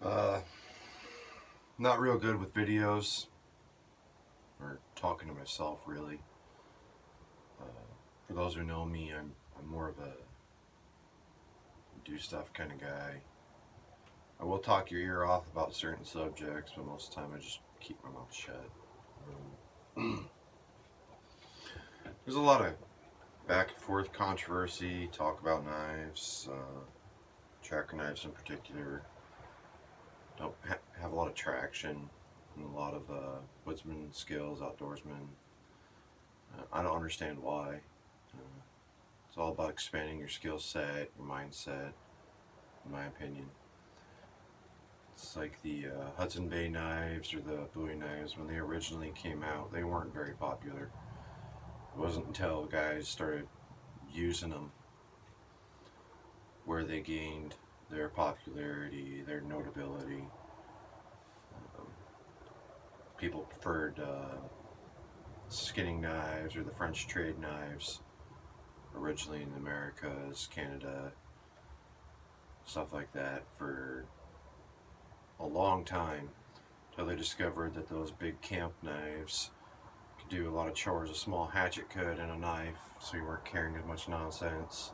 Uh, Not real good with videos or talking to myself, really. Uh, for those who know me, I'm more of a do stuff kind of guy. I will talk your ear off about certain subjects, but most of the time I just keep my mouth shut. There's a lot of back and forth controversy, talk about knives, tracker knives in particular. Don't have a lot of traction and a lot of woodsman skills, outdoorsmen. I don't understand why. It's all about expanding your skill set, your mindset, in my opinion. It's like the Hudson Bay knives or the Bowie knives. When they originally came out, they weren't very popular. It wasn't until guys started using them where they gained their popularity, their notability. People preferred skinning knives or the French trade knives, originally in the Americas, Canada, stuff like that, for a long time, until they discovered that those big camp knives could do a lot of chores a small hatchet could and a knife, so you weren't carrying as much nonsense.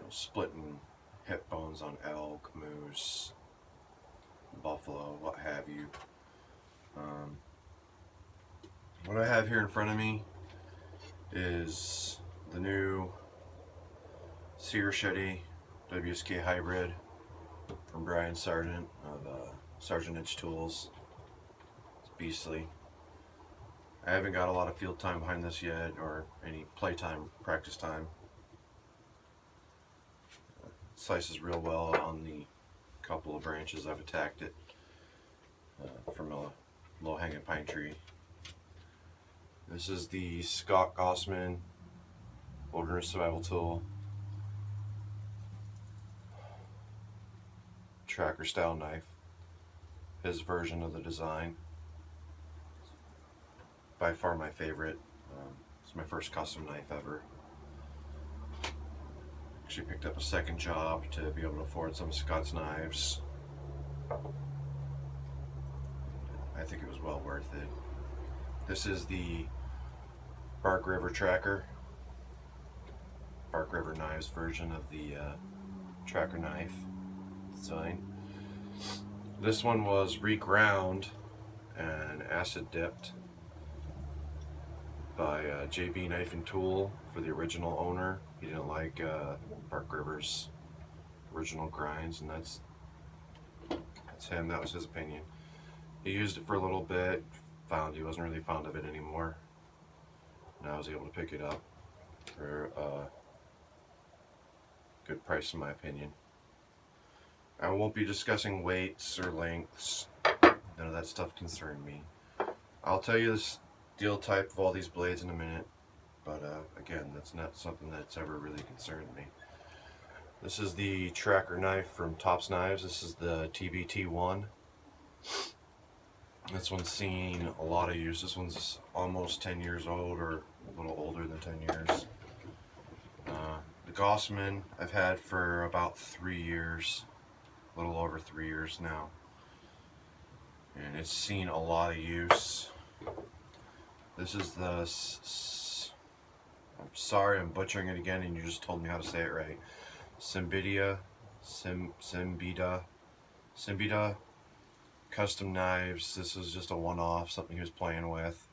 Splitting hip bones on elk, moose, buffalo, what have you. What I have here in front of me is the new Sargent WSK hybrid from Brian Sargent of Sargent Edge Tools. It's beastly. I haven't got a lot of field time behind this yet, or any playtime, practice time. It slices real well on the couple of branches I've attacked it from a low-hanging pine tree. This is the Gossman Wilderness Survival Tool tracker style knife. His version of the design. By far my favorite. It's my first custom knife ever. Actually picked up a second job to be able to afford some of Scott's knives. I think it was well worth it. This is the Bark River Tracker. Bark River Knives version of the tracker knife design. This one was reground and acid dipped by JB Knife and Tool for the original owner. He didn't like Bark River's original grinds, and that's him. That was his opinion. He used it for a little bit, found he wasn't really fond of it anymore. And I was able to pick it up for a good price in my opinion. I won't be discussing weights or lengths. None of that stuff concerned me. I'll tell you the steel type of all these blades in a minute, but again, that's not something that's ever really concerned me. This is the tracker knife from Tops Knives. This is the TBT1. This one's seen a lot of use. This one's almost 10 years old, or a little older than 10 years. The Gossman I've had for about 3 years, a little over 3 years now. And it's seen a lot of use. This is the, I'm sorry I'm butchering it again and you just told me how to say it right. Siembidia Custom Knives. This is just a one-off, something he was playing with.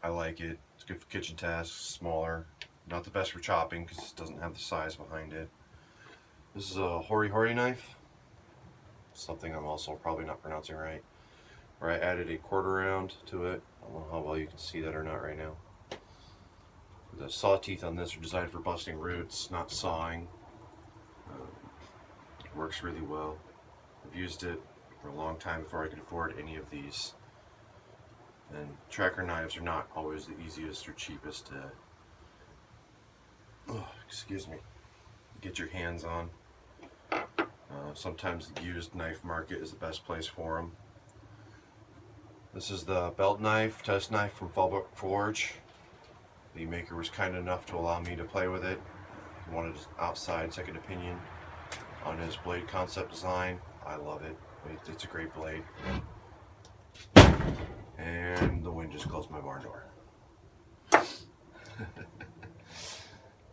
I like it. It's good for kitchen tasks, smaller. Not the best for chopping because it doesn't have the size behind it. This is a Hori knife. Something I'm also probably not pronouncing right. Where I added a quarter round to it. I don't know how well you can see that or not right now. The saw teeth on this are designed for busting roots, not sawing. It works really well. I've used it for a long time before I could afford any of these. And tracker knives are not always the easiest or cheapest to, get your hands on. Sometimes the used knife market is the best place for them. This is the belt knife, test knife from Brook Forge. The maker was kind enough to allow me to play with it. He wanted an outside second opinion. on his blade concept design. I love it. It's a great blade. And the wind just closed my barn door.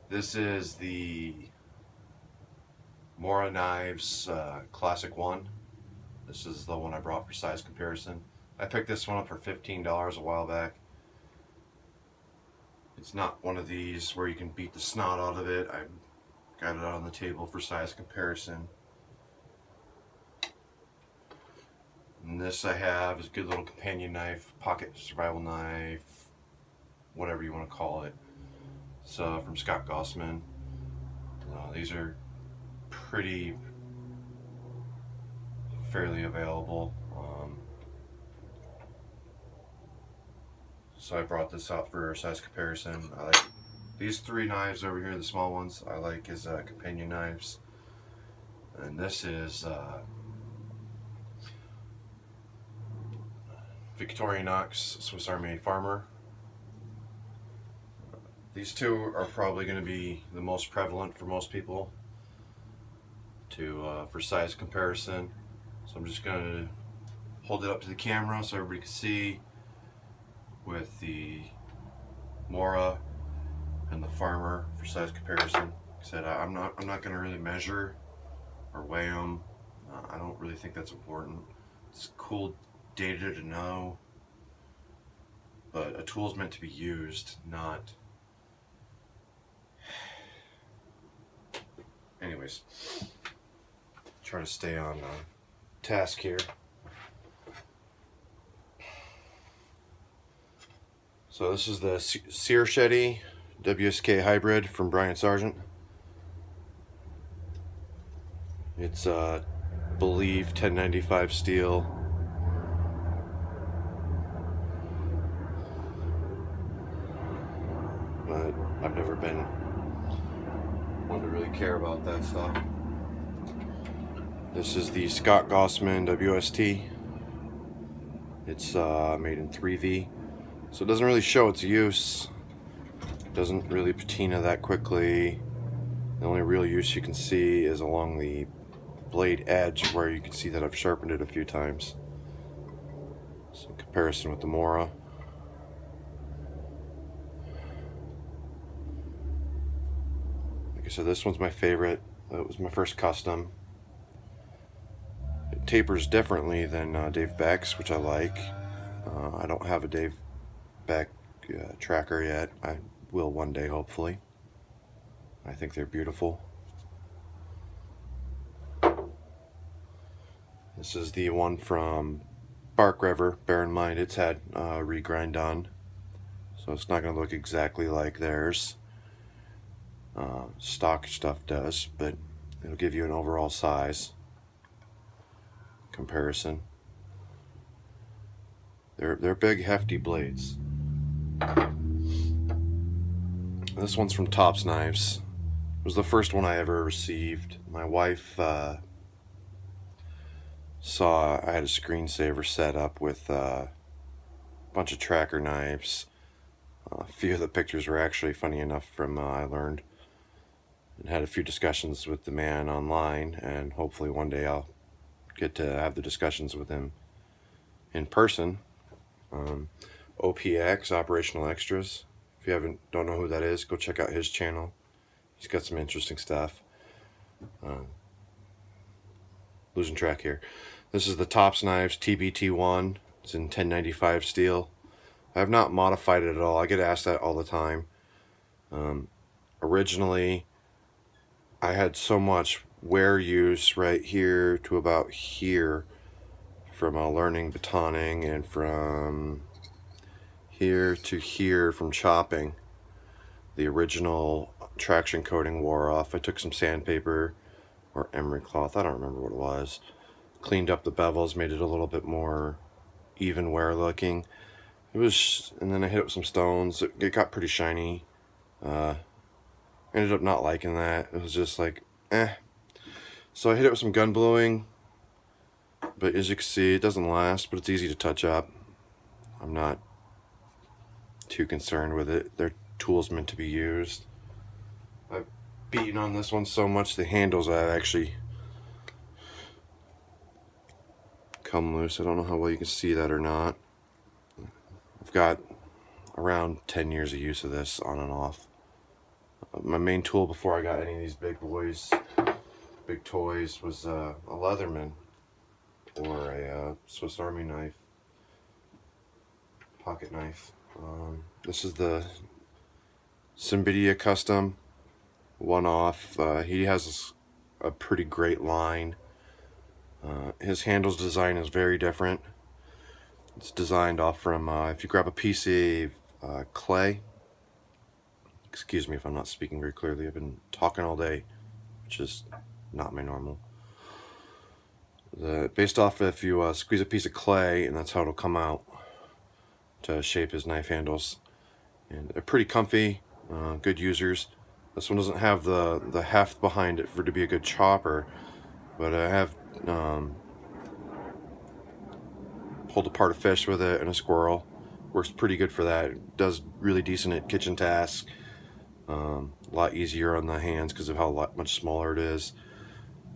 This is the Mora Knives Classic 1. This is the one I brought for size comparison. I picked this one up for $15 a while back. It's not one of these where you can beat the snot out of it. I got it on the table for size comparison. And this I have is a good little companion knife, pocket survival knife, whatever you want to call it. It's from Gossman. These are fairly available. So I brought this out for size comparison. I like these three knives over here, the small ones, I like as companion knives. And this is Victorinox Swiss Army Farmer. These two are probably going to be the most prevalent for most people for size comparison. So I'm just going to hold it up to the camera so everybody can see with the Mora and the Farmer for size comparison. Like I said, I'm not going to really measure or weigh them. I don't really think that's important. It's cool data to know, but a tool is meant to be used, not. Anyways, try to stay on task here. So this is the Siembidia WSK hybrid from Sargent. It's believe 1095 steel. But I've never been one to really care about that stuff. This is the Gossman WST. It's made in 3V, so it doesn't really show its use. It doesn't really patina that quickly. The only real use you can see is along the blade edge, where you can see that I've sharpened it a few times. So in comparison with the Mora. Like I said, this one's my favorite. It was my first custom. It tapers differently than Dave Beck's, which I like. I don't have a Dave Beck tracker yet. I will one day, hopefully. I think they're beautiful. This is the one from Bark River. Bear in mind it's had regrind done, so it's not going to look exactly like theirs. Stock stuff does, but it'll give you an overall size comparison. They're big, hefty blades. This one's from Tops Knives. It was the first one I ever received. My wife saw I had a screensaver set up with a bunch of tracker knives. A few of the pictures were actually, funny enough, from I learned, and had a few discussions with the man online, and hopefully one day I'll get to have the discussions with him in person. OPX, Operational Extras. If you don't know who that is, go check out his channel. He's got some interesting stuff. Losing track here. This is the Tops Knives TBT1. It's in 1095 steel. I have not modified it at all. I get asked that all the time. Originally, I had so much wear use right here to about here from learning batoning, and from here to here from chopping. The original traction coating wore off. I took some sandpaper or emery cloth, I don't remember what it was, cleaned up the bevels, made it a little bit more even wear looking. It was, and then I hit it with some stones. It got pretty shiny. Ended up not liking that. It was just like, eh. So I hit it with some gun bluing, but as you can see, it doesn't last, but it's easy to touch up. I'm not too concerned with it. Their tool's meant to be used. I've beaten on this one so much, the handles I actually come loose. I don't know how well you can see that or not. I've got around 10 years of use of this on and off. My main tool before I got any of these big boys, big toys, was a Leatherman or a Swiss Army knife, pocket knife. This is the Siembidia Custom one-off. He has a pretty great line. His handles design is very different. It's designed off from, if you grab a piece of clay, excuse me if I'm not speaking very clearly, I've been talking all day, which is not my normal. Based off if you squeeze a piece of clay, and that's how it'll come out to shape his knife handles. And they're pretty comfy, good users. This one doesn't have the heft behind it for it to be a good chopper, but I have pulled apart a fish with it and a squirrel. Works pretty good for that. It does really decent at kitchen tasks. A lot easier on the hands because of how much smaller it is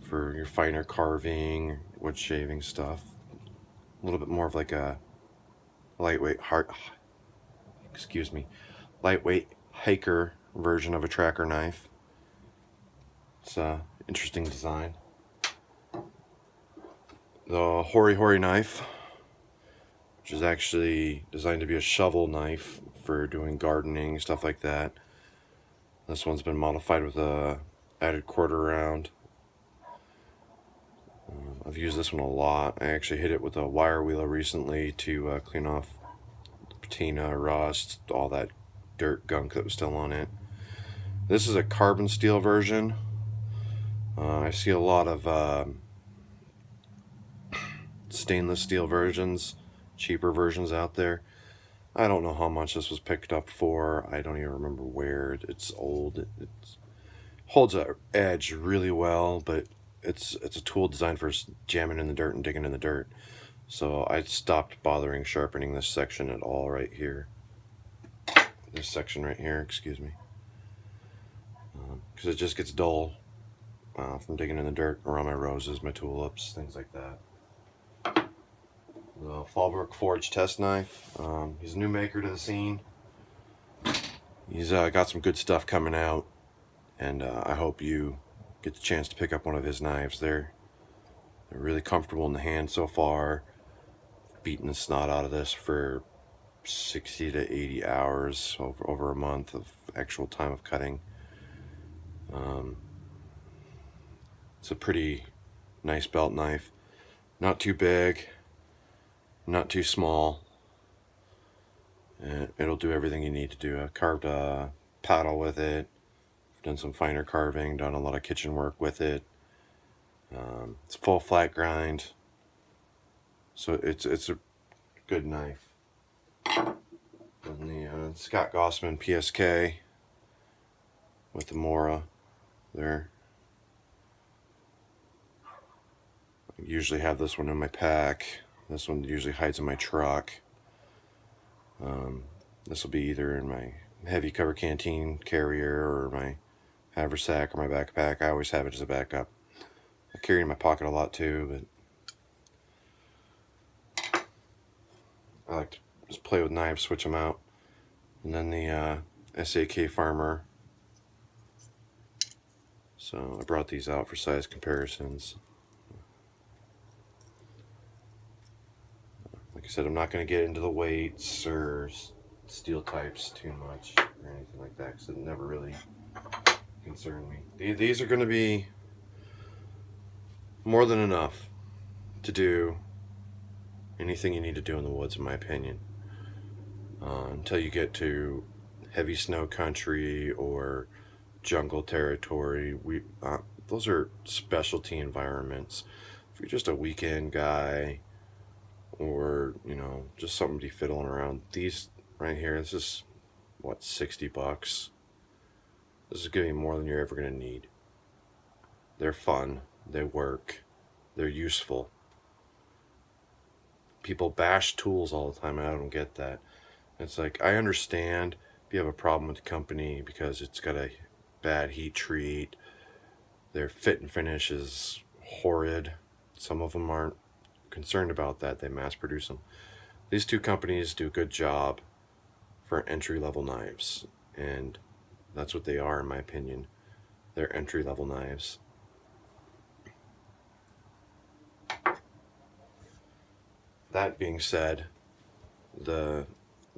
for your finer carving, wood shaving stuff. A little bit more of like a lightweight lightweight hiker version of a tracker knife. It's an interesting design. The Hori Hori knife, which is actually designed to be a shovel knife for doing gardening, stuff like that. This one's been modified with a added quarter round. I've used this one a lot. I actually hit it with a wire wheeler recently to clean off patina, rust, all that dirt gunk that was still on it. This is a carbon steel version. I see a lot of stainless steel versions, cheaper versions out there. I don't know how much this was picked up for. I don't even remember where. It's old. It holds an edge really well, but it's a tool designed for jamming in the dirt and digging in the dirt. So I stopped bothering sharpening this section at all right here. This section right here, excuse me. Because it just gets dull from digging in the dirt around my roses, my tulips, things like that. The Brook Forge test knife. He's a new maker to the scene. He's got some good stuff coming out, and I hope you get the chance to pick up one of his knives. They're really comfortable in the hand so far. Beating the snot out of this for 60 to 80 hours, over a month of actual time of cutting. It's a pretty nice belt knife. Not too big, not too small. It'll do everything you need to do. I carved a paddle with it. I've done some finer carving, done a lot of kitchen work with it. It's full flat grind, so it's a good knife. And the Scott Gossman PSK with the Mora there. I usually have this one in my pack. This one usually hides in my truck. This will be either in my heavy cover canteen carrier or my haversack or my backpack. I always have it as a backup. I carry it in my pocket a lot too, but I like to just play with knives, switch them out. And then the SAK Farmer. So I brought these out for size comparisons. Like I said, I'm not going to get into the weights or steel types too much or anything like that, because it never really concerned me. These are going to be more than enough to do anything you need to do in the woods, in my opinion. Until you get to heavy snow country or jungle territory, those are specialty environments. If you're just a weekend guy, or just somebody fiddling around, these right here, this is what, 60 bucks. This is gonna be more than you're ever gonna need. They're fun, they work, they're useful. People bash tools all the time, and I don't get that. It's like, I understand if you have a problem with the company because it's got a bad heat treat, their fit and finish is horrid, some of them aren't concerned about that, they mass produce them. These two companies do a good job for entry-level knives, and that's what they are, in my opinion. They're entry-level knives. That being said, the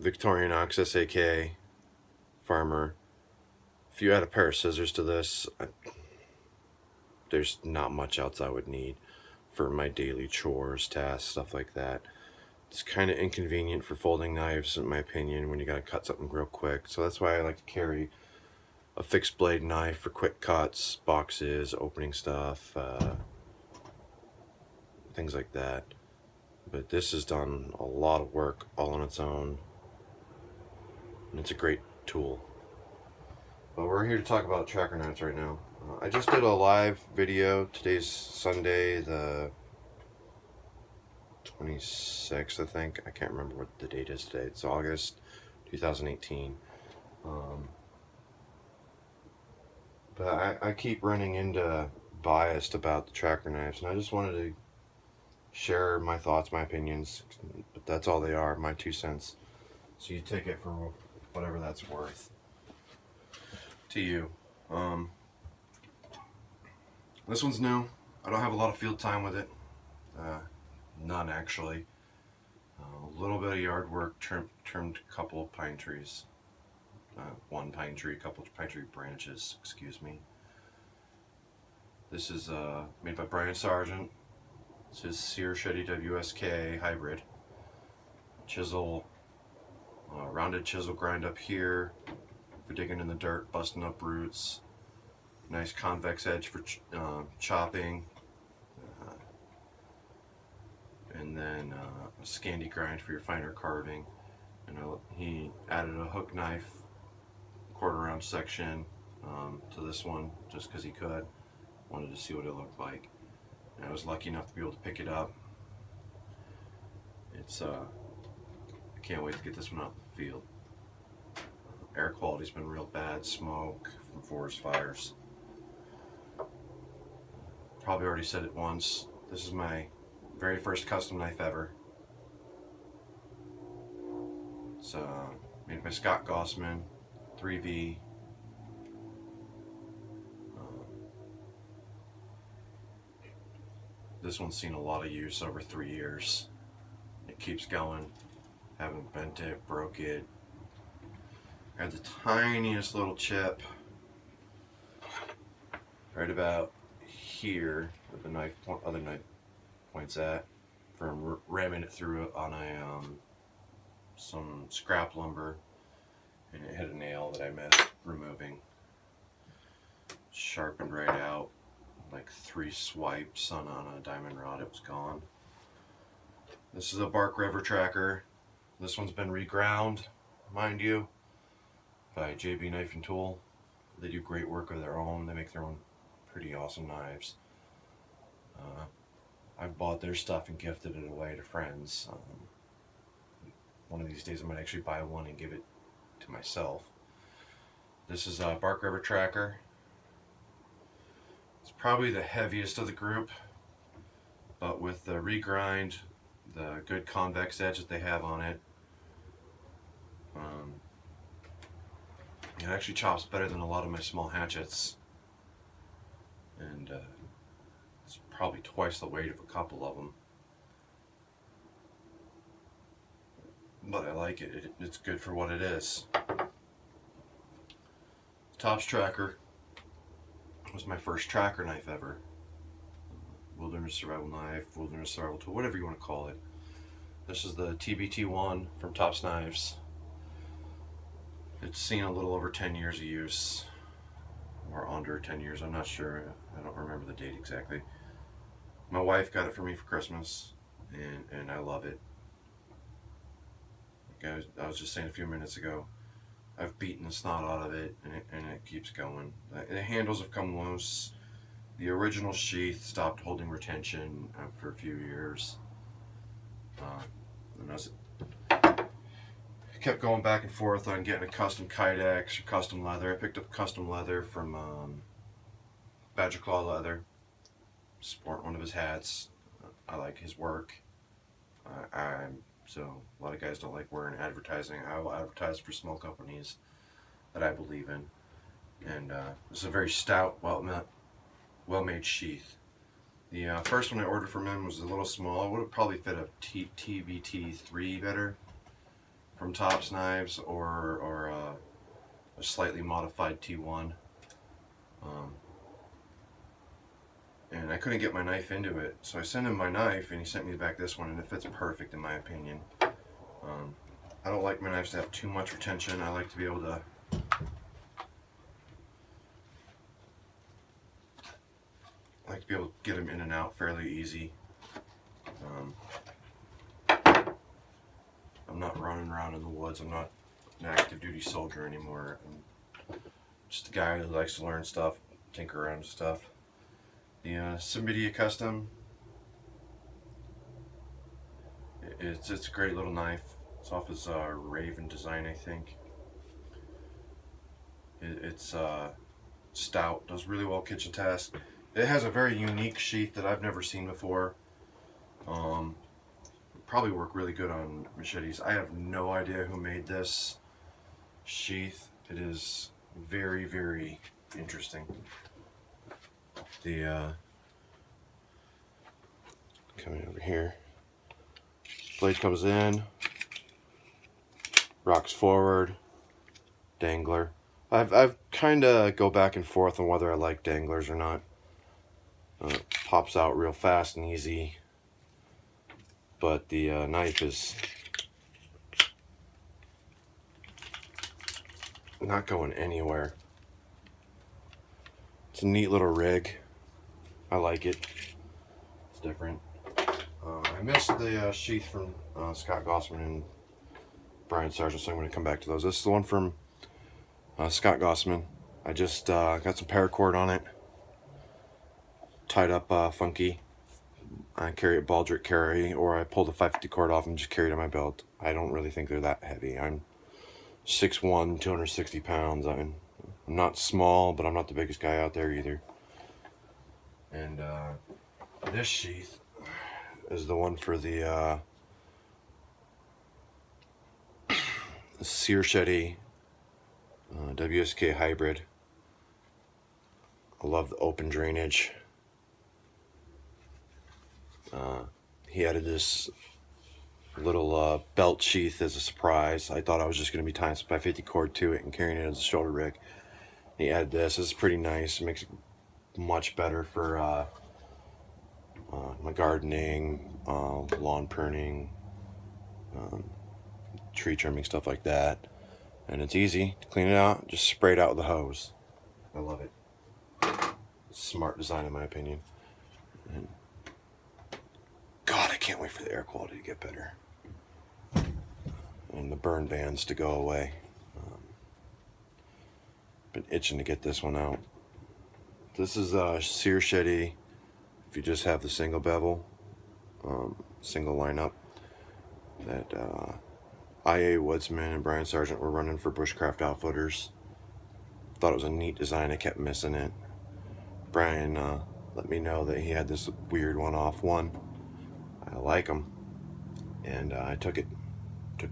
Victorinox SAK Farmer, if you add a pair of scissors to this, there's not much else I would need for my daily chores, tasks, stuff like that. It's kind of inconvenient for folding knives, in my opinion, when you gotta cut something real quick. So that's why I like to carry a fixed blade knife for quick cuts, boxes, opening stuff, things like that. But this has done a lot of work all on its own, and it's a great tool. But we're here to talk about tracker knives right now. I just did a live video. Today's Sunday, the 26th, I think. I can't remember what the date is today. It's August 2018. But I keep running into biased about the tracker knives, and I just wanted to share my thoughts, my opinions, but that's all they are, my 2 cents. So you take it for whatever that's worth to you. This one's new. I don't have a lot of field time with it. None, actually. A little bit of yard work, trimmed a couple of pine trees. One pine tree, a couple of pine tree branches, excuse me. This is made by Brian Sargent. It's his Siembidia WSK hybrid. Chisel, rounded chisel grind up here for digging in the dirt, busting up roots. Nice convex edge for chopping. And then a Scandi grind for your finer carving. And he added a hook knife, quarter round section to this one just because he could. Wanted to see what it looked like. And I was lucky enough to be able to pick it up. It's I can't wait to get this one out in the field. Air quality's been real bad, smoke from forest fires. Probably already said it once. This is my very first custom knife ever. It's made by Gossman, 3V. This one's seen a lot of use over 3 years. It keeps going. Haven't bent it, broke it. Had the tiniest little chip right about here where the other knife points at, from ramming it through on a some scrap lumber, and it hit a nail that I missed removing. Sharpened right out. Like 3 swipes on a diamond rod, it was gone. This is a Bark River tracker. This one's been reground, mind you, by JB Knife and Tool. They do great work of their own. They make their own pretty awesome knives. I've bought their stuff and gifted it away to friends. One of these days I might actually buy one and give it to myself. This is a Bark River tracker. It's probably the heaviest of the group, but with the regrind, the good convex edge that they have on it, it actually chops better than a lot of my small hatchets, and it's probably twice the weight of a couple of them. But I like it. It's good for what it is. Tops tracker was my first tracker knife ever. Wilderness survival knife, wilderness survival tool, whatever you want to call it. This is the TBT1 from Tops Knives. It's seen a little over 10 years of use, or under 10 years, I'm not sure. I don't remember the date exactly. My wife got it for me for Christmas, and I love it. Like I was just saying a few minutes ago, I've beaten the snot out of it, and it keeps going. The handles have come loose. The original sheath stopped holding retention after a few years. And I kept going back and forth on getting a custom kydex or custom leather. I picked up custom leather from Badger Claw Leather. Sport one of his hats. I like his work. So a lot of guys don't like wearing advertising. I will advertise for small companies that I believe in. And this is a very stout, well-made sheath. The first one I ordered from him was a little small. It would have probably fit a TBT3 better from Tops Knives, or a slightly modified T1. And I couldn't get my knife into it, so I sent him my knife, and he sent me back this one, and it fits perfect in my opinion. I don't like my knives to have too much retention. I like to be able to get them in and out fairly easy. I'm not running around in the woods. I'm not an active duty soldier anymore. I'm just a guy who likes to learn stuff, tinker around with stuff. The Siembidia Custom, it's a great little knife. It's off his Raven design, I think. It's stout, does really well kitchen tasks. It has a very unique sheath that I've never seen before. Probably work really good on machetes. I have no idea who made this sheath. It is very, very interesting. The coming over here, blade comes in, rocks forward, dangler. I've kind of go back and forth on whether I like danglers or not. Pops out real fast and easy, but the knife is not going anywhere. It's a neat little rig. I like it. It's different. I missed the sheath from Scott Gossman and Brian Sargent, so I'm going to come back to those. This is the one from Scott Gossman. I just got some paracord on it, tied up funky. I carry a Baldrick carry, or I pulled a 550 cord off and just carried it on my belt. I don't really think they're that heavy. I'm 6'1", 260 pounds. I'm not small, but I'm not the biggest guy out there either. And this sheath is the one for the Siembidia WSK hybrid. I love the open drainage. He added this little belt sheath as a surprise. I thought I was just going to be tying some 550 cord to it and carrying it as a shoulder rig. He added this. This is pretty nice. It makes it much better for my gardening, lawn pruning, tree trimming, stuff like that. And it's easy to clean it out. Just spray it out with a hose. I love it. Smart design in my opinion. And God, I can't wait for the air quality to get better and the burn bands to go away. Been itching to get this one out. This is Siembidia. If you just have the single bevel, single lineup, that IA Woodsman and Brian Sargent were running for Bushcraft Outfitters. Thought it was a neat design. I kept missing it. Brian let me know that he had this weird one-off one. I like them, and I took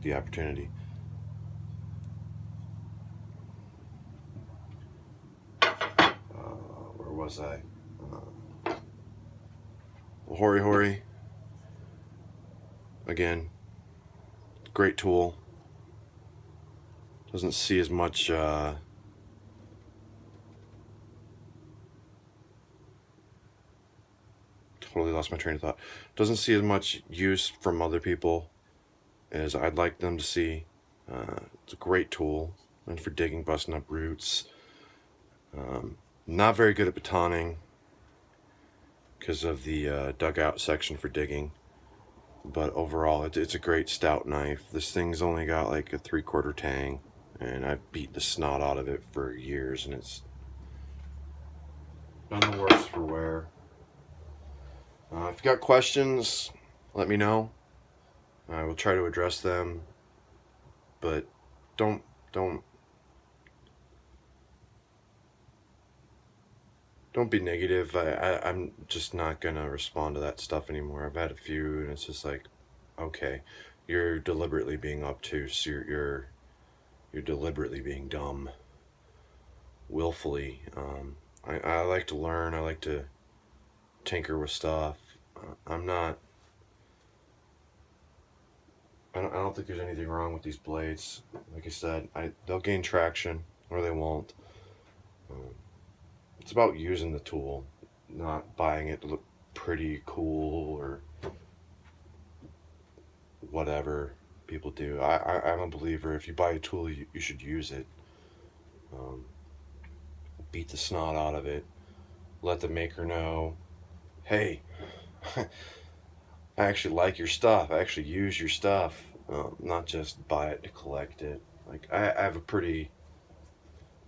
the opportunity. Where was I? Hori Hori. Again, great tool. Doesn't see as much totally lost my train of thought. Doesn't see as much use from other people as I'd like them to see. It's a great tool, and for digging, busting up roots. Not very good at batoning because of the dugout section for digging, but overall it's a great stout knife. This thing's only got like a 3/4 tang, and I've beat the snot out of it for years, and it's none the worse for wear. If you got questions, let me know. I will try to address them, but don't be negative. I'm just not gonna respond to that stuff anymore. I've had a few, and it's just like, okay, you're deliberately being obtuse. You're deliberately being dumb, willfully. I like to learn. I like to tinker with stuff. I'm not. I don't think there's anything wrong with these blades. Like I said, they'll gain traction or they won't. Um, it's about using the tool, not buying it to look pretty cool or whatever people do. I'm a believer. If you buy a tool, you should use it. Um, Beat the snot out of it. Let the maker know, hey, I actually like your stuff. I actually use your stuff. Not just buy it to collect it. Like I have a pretty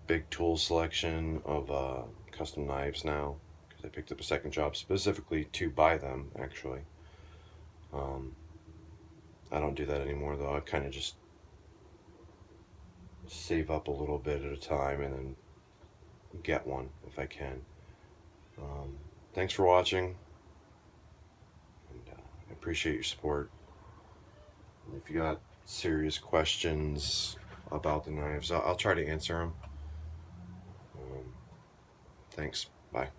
big tool selection of custom knives now because I picked up a second job specifically to buy them. Actually, um, I don't do that anymore though. I kind of just save up a little bit at a time and then get one if I can. Thanks for watching, and I appreciate your support. And if you got serious questions about the knives, I'll try to answer them. Thanks. Bye.